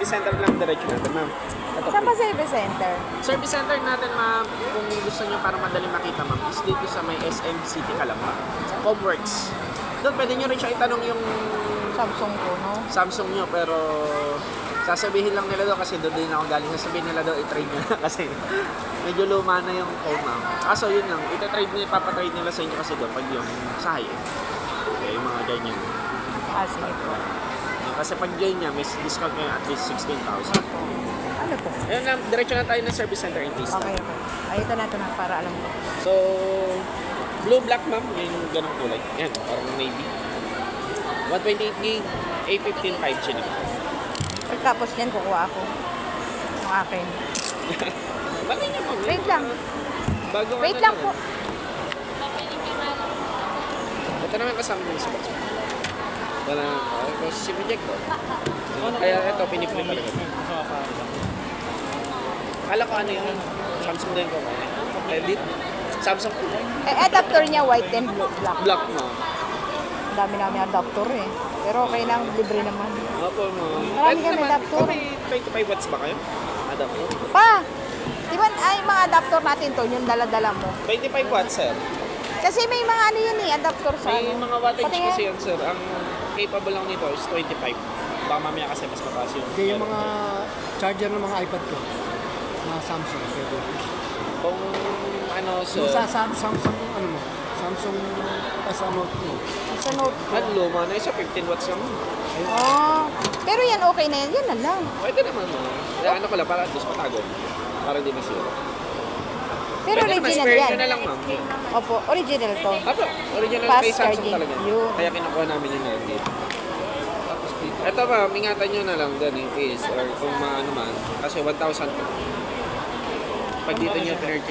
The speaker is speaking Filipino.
service center lang diretso natin, ma'am. Ito Saan po. ba service center? Service center natin, ma'am, kung gusto nyo para madali makita, ma'am, is dito sa may SM City Calamba. Homeworks. Doon, pwede nyo rin siya itanong yung Samsung ko, no? Samsung nyo, pero sasabihin lang nila daw kasi doon din ako galing. Sasabihin nila daw i-trade nyo na kasi medyo luma na yung phone, ma'am. Kaso yun lang, papatrade nila sa inyo kasi doon pag yung sa high-end. Okay, yung mga ganyan. Ah, sige po. Kasi pag join niya, may discount kayo at least 16,000. Ano po? Ayun lang, diretso na tayo ng service center in case. Okay, okay. Ay, ito na para alam ko. So, blue black, ma'am, yung ganong kulay. Yan, parang navy. 128 gig, A15 5G na. Pagkatapos niyan, kukuha ako. Ang akin. Bakit niya, ma'am? Wait lang. Bago Wait lang po. Ito naman kasama ng support. Wala, ito si Project ko. Kaya ito, pinipili talaga. Kala ko ano yun, Samsung din ko. Edit. Samsung ko. Eh, adapter niya white and black. Black, ma'am. Ang dami namin adapter eh. Pero okay lang, libre naman. Opo, ma'am. Marami Ito kami naman, adapter. May 25 watts ba kayo? Adapter? Pa! Di ba ay mga adapter natin to, yung dala-dala mo? 25 watts, sir. Kasi may mga ano yun eh, adapter sa May ano. mga wattage Patingin. kasi yun, sir. Ang capable lang nito is 25. Baka mamaya kasi mas mataas yung... Hindi, yung mga charger ng mga iPad ko. Mga Samsung. Pwede. Kung ano, sir... Yung sa Samsung, ano mo? Samsung sa Note mo. Sa note ko. Ang luma na isa, 15 watts lang. Oh. Pero yan okay na yan, yan na lang. Pwede naman, mo. Ano ko lang, para at least matago. Para di masira. Pero Pwede naman, original spare yan. nyo na lang, ma'am. Opo, original to. Apo, original Fast kay Samsung charging. talaga. Yun. Kaya kinukuha namin yung nandito. Ito ma'am, ingatan nyo na lang dyan in case or kung maano man. Kasi 1,000 to. Pag dito nyo pinurchase.